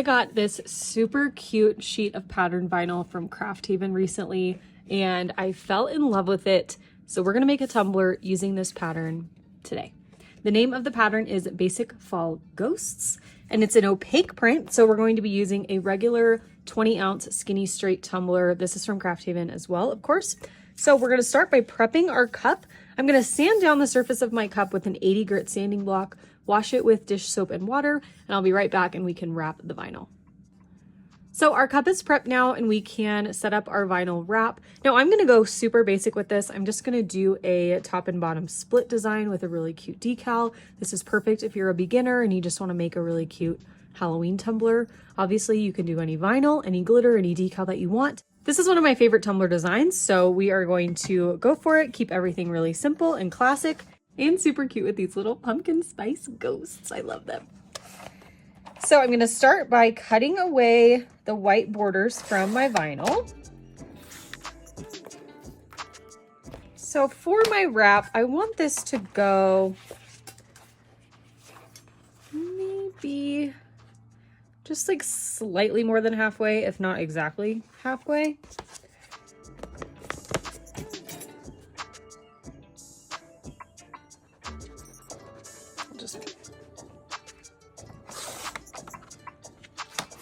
I got this super cute sheet of patterned vinyl from Craft Haven recently, and I fell in love with it. So we're gonna make a tumbler using this pattern today. The name of the pattern is Basic Fall Ghosts, and it's an opaque print. So we're going to be using a regular 20-ounce skinny straight tumbler. This is from Craft Haven as well, of course. So we're gonna start by prepping our cup. I'm gonna sand down the surface of my cup with an 80 grit sanding block, wash it with dish soap and water, and I'll be right back and we can wrap the vinyl. So our cup is prepped now and we can set up our vinyl wrap. Now I'm gonna go super basic with this. I'm just gonna do a top and bottom split design with a really cute decal. This is perfect if you're a beginner and you just wanna make a really cute Halloween tumbler. Obviously you can do any vinyl, any glitter, any decal that you want. This is one of my favorite tumbler designs, so we are going to go for it, keep everything really simple and classic and super cute with these little pumpkin spice ghosts. I love them. So I'm gonna start by cutting away the white borders from my vinyl. So for my wrap, I want this to go maybe just like slightly more than halfway, if not exactly halfway.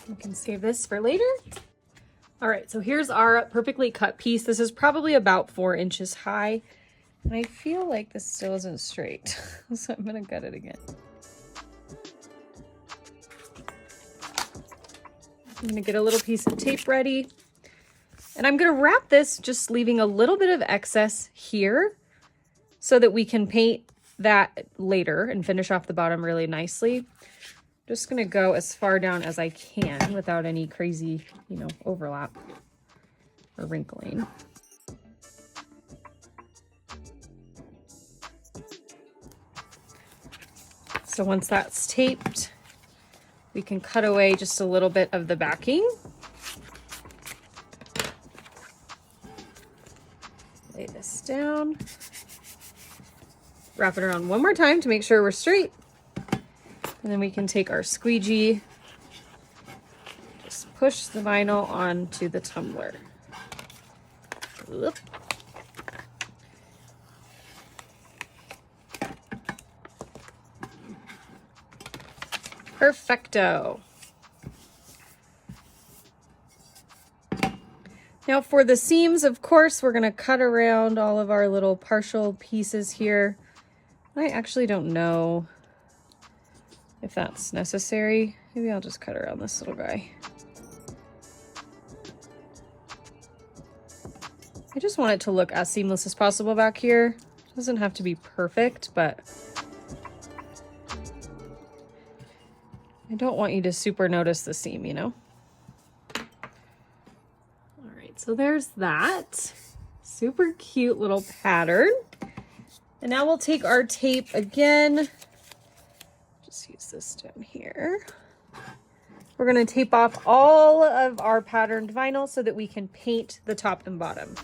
We can save this for later. All right, so here's our perfectly cut piece. This is probably about 4 inches high. And I feel like this still isn't straight, so I'm gonna gut it again. I'm gonna get a little piece of tape ready. And I'm gonna wrap this, just leaving a little bit of excess here so that we can paint that later and finish off the bottom really nicely. Just gonna go as far down as I can without any crazy, overlap or wrinkling. So once that's taped, we can cut away just a little bit of the backing. Lay this down. Wrap it around one more time to make sure we're straight. And then we can take our squeegee, just push the vinyl onto the tumbler. Oop. Perfecto. Now for the seams, of course, we're gonna cut around all of our little partial pieces here. I actually don't know if that's necessary. Maybe I'll just cut around this little guy. I just want it to look as seamless as possible back here. It doesn't have to be perfect, but I don't want you to super notice the seam, All right, so there's that. Super cute little pattern. And now we'll take our tape again. Just use this down here. We're gonna tape off all of our patterned vinyl so that we can paint the top and bottom.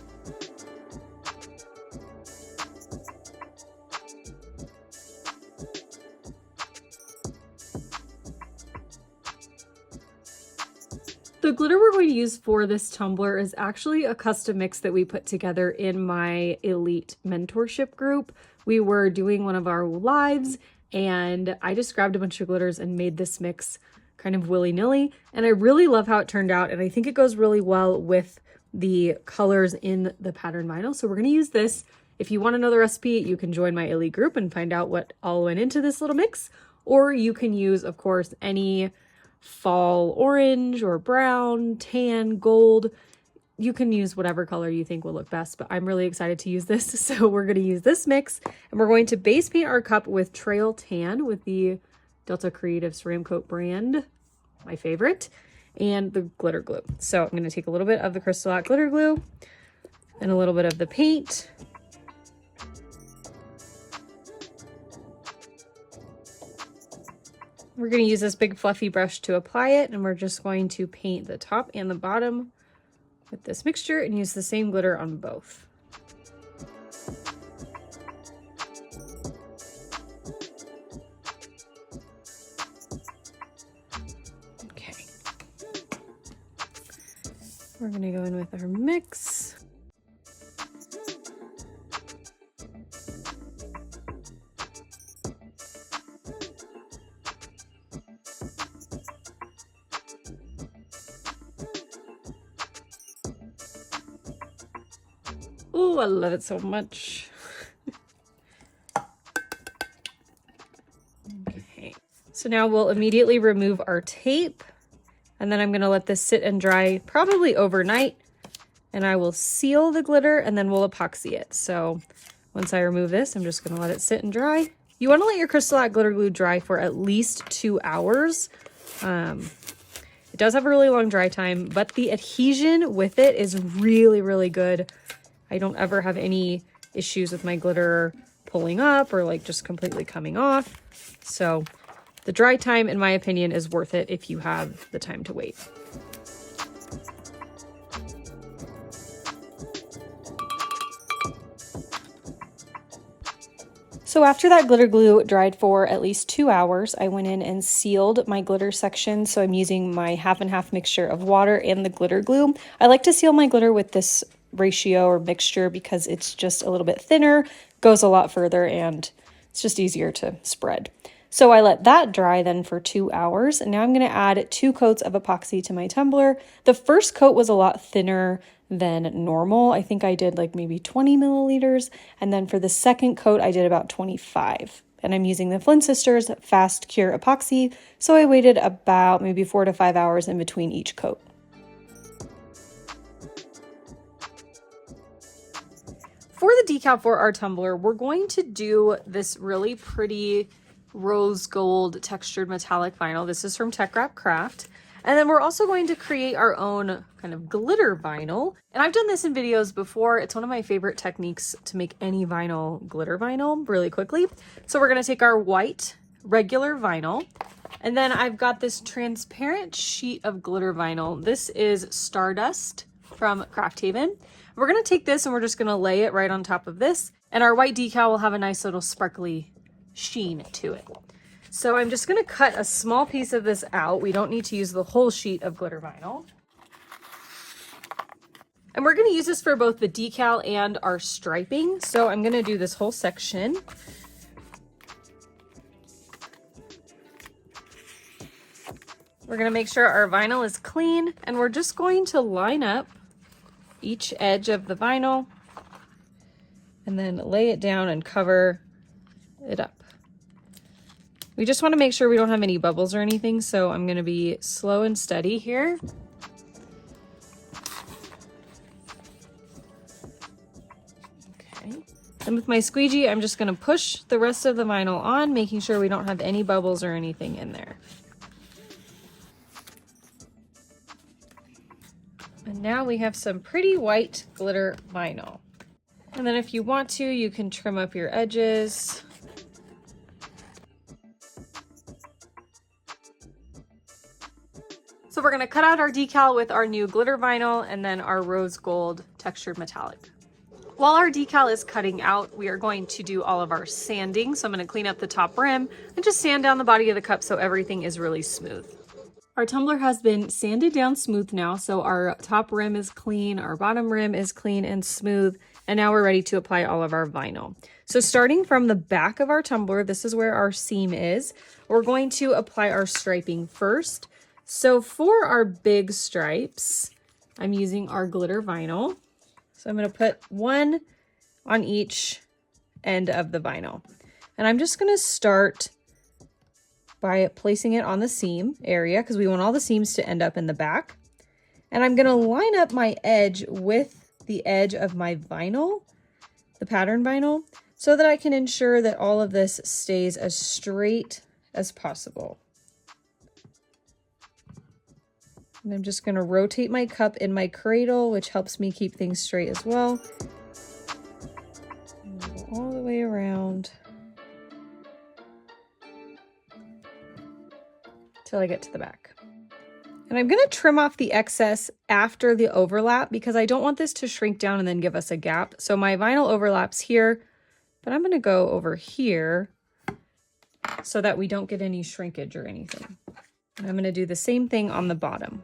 The glitter we're going to use for this tumbler is actually a custom mix that we put together in my elite mentorship group. We were doing one of our lives and I just grabbed a bunch of glitters and made this mix kind of willy-nilly. And I really love how it turned out. And I think it goes really well with the colors in the pattern vinyl. So we're going to use this. If you want to know the recipe, you can join my elite group and find out what all went into this little mix. Or you can use, of course, any fall orange or brown, tan, gold. You can use whatever color you think will look best, but I'm really excited to use this. So we're going to use this mix and we're going to base paint our cup with Trail Tan with the Delta Creative Ceramic Coat brand, my favorite, and the glitter glue. So I'm going to take a little bit of the Crystal glitter glue and a little bit of the paint. We're going to use this big fluffy brush to apply it, and we're just going to paint the top and the bottom with this mixture and use the same glitter on both. Okay. gonna go in with our mix. Oh, I love it so much. Okay, so now we'll immediately remove our tape, and then I'm gonna let this sit and dry probably overnight, and I will seal the glitter and then we'll epoxy it. So once I remove this, I'm just gonna let it sit and dry. You wanna let your Crystal glitter glue dry for at least 2 hours. It does have a really long dry time, but the adhesion with it is really, really good. I don't ever have any issues with my glitter pulling up or like just completely coming off. So the dry time, in my opinion, is worth it if you have the time to wait. So after that glitter glue dried for at least 2 hours, I went in and sealed my glitter section. So I'm using my 50/50 mixture of water and the glitter glue. I like to seal my glitter with this ratio or mixture because it's just a little bit thinner, goes a lot further, and it's just easier to spread. So I let that dry then for 2 hours, and now I'm going to add 2 coats of epoxy to my tumbler. The first coat was a lot thinner than normal. I think I did like maybe 20 milliliters, and then for the second coat I did about 25. And I'm using the Flynn Sisters Fast Cure Epoxy, so I waited about maybe 4 to 5 hours in between each coat. For the decal for our tumbler, we're going to do this really pretty rose gold textured metallic vinyl. This is from Tech Wrap Craft. And then we're also going to create our own kind of glitter vinyl. And I've done this in videos before. It's one of my favorite techniques to make any vinyl glitter vinyl really quickly. So we're going to take our white regular vinyl, and then I've got this transparent sheet of glitter vinyl. This is Stardust from Craft Haven. We're going to take this and we're just going to lay it right on top of this, and our white decal will have a nice little sparkly sheen to it. So I'm just going to cut a small piece of this out. We don't need to use the whole sheet of glitter vinyl. And we're going to use this for both the decal and our striping. So I'm going to do this whole section. We're going to make sure our vinyl is clean, and we're just going to line up each edge of the vinyl and then lay it down and cover it up. We just want to make sure we don't have any bubbles or anything, so I'm going to be slow and steady here. Okay. And with my squeegee, I'm just going to push the rest of the vinyl on, making sure we don't have any bubbles or anything in there. And now we have some pretty white glitter vinyl. And then if you want to, you can trim up your edges. So we're going to cut out our decal with our new glitter vinyl and then our rose gold textured metallic. While our decal is cutting out, we are going to do all of our sanding. So I'm going to clean up the top rim and just sand down the body of the cup so everything is really smooth. Our tumbler has been sanded down smooth now, so our top rim is clean, our bottom rim is clean and smooth, and now we're ready to apply all of our vinyl. So starting from the back of our tumbler, this is where our seam is, we're going to apply our striping first. So for our big stripes, I'm using our glitter vinyl. So I'm going to put one on each end of the vinyl. And I'm just going to start by placing it on the seam area because we want all the seams to end up in the back. And I'm going to line up my edge with the edge of my vinyl, the pattern vinyl, so that I can ensure that all of this stays as straight as possible. And I'm just going to rotate my cup in my cradle, which helps me keep things straight as well. And go all the way around till I get to the back. And I'm going to trim off the excess after the overlap because I don't want this to shrink down and then give us a gap. So my vinyl overlaps here, but I'm going to go over here so that we don't get any shrinkage or anything. And I'm going to do the same thing on the bottom.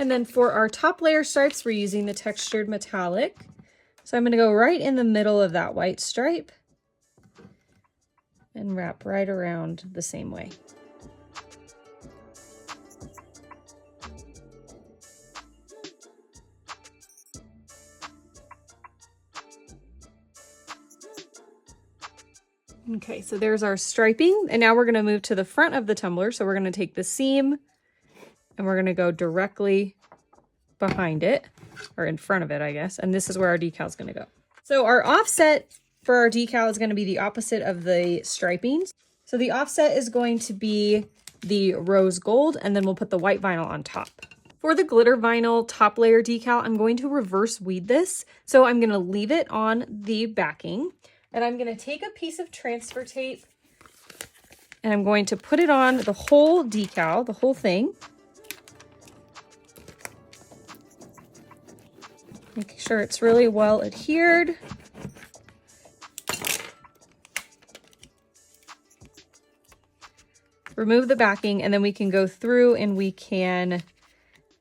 And then for our top layer stripes, we're using the textured metallic. So I'm going to go right in the middle of that white stripe and wrap right around the same way. Okay, so there's our striping, and now we're going to move to the front of the tumbler. So we're going to take the seam and we're going to go directly behind it, or in front of it, I guess. And this is where our decal is going to go. So our offset for our decal is going to be the opposite of the striping. So the offset is going to be the rose gold, and then we'll put the white vinyl on top. For the glitter vinyl top layer decal, I'm going to reverse weed this. So I'm going to leave it on the backing, and I'm going to take a piece of transfer tape and I'm going to put it on the whole decal, the whole thing. Making sure it's really well adhered. Remove the backing, and then we can go through and we can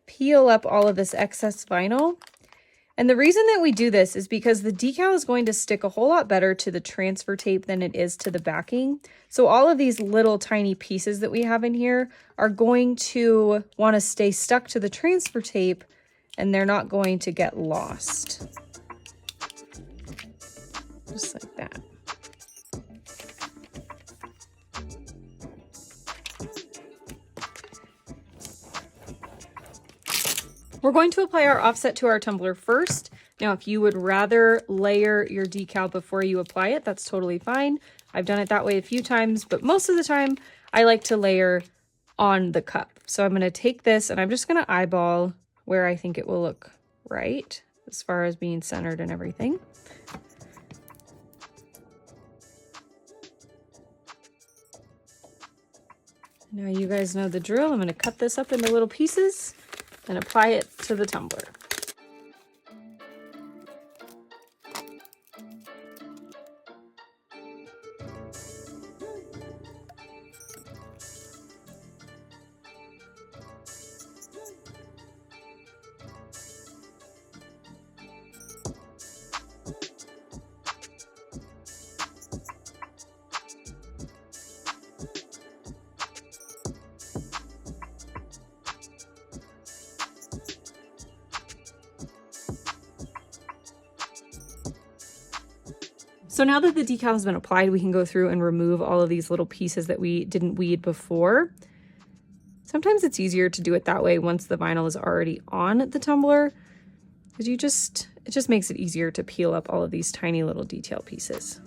peel up all of this excess vinyl. And the reason that we do this is because the decal is going to stick a whole lot better to the transfer tape than it is to the backing. So all of these little tiny pieces that we have in here are going to want to stay stuck to the transfer tape, and they're not going to get lost. Just like that. We're going to apply our offset to our tumbler first. Now, if you would rather layer your decal before you apply it, that's totally fine. I've done it that way a few times, but most of the time I like to layer on the cup. So I'm going to take this and I'm just going to eyeball where I think it will look right as far as being centered and everything. Now you guys know the drill. I'm going to cut this up into little pieces and apply it to the tumbler. So now that the decal has been applied, we can go through and remove all of these little pieces that we didn't weed before. Sometimes it's easier to do it that way once the vinyl is already on the tumbler, because it just makes it easier to peel up all of these tiny little detail pieces.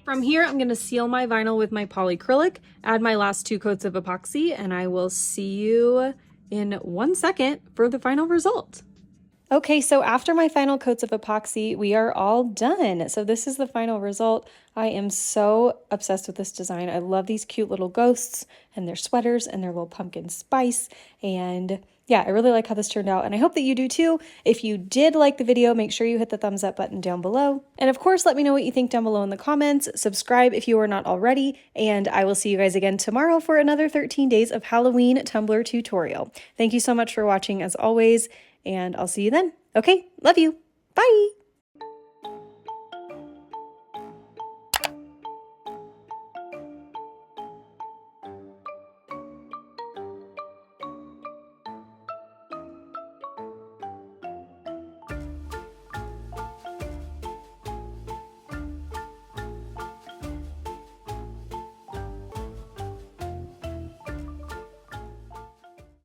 From here, I'm going to seal my vinyl with my polyacrylic, add my last 2 coats of epoxy, and I will see you in 1 second for the final result. Okay, so after my final coats of epoxy, we are all done. So this is the final result. I am so obsessed with this design. I love these cute little ghosts and their sweaters and their little pumpkin spice. And yeah, I really like how this turned out, and I hope that you do too. If you did like the video, make sure you hit the thumbs up button down below. And of course, let me know what you think down below in the comments. Subscribe if you are not already, and I will see you guys again tomorrow for another 13 days of Halloween Tumbler tutorial. Thank you so much for watching as always, and I'll see you then. Okay, love you. Bye.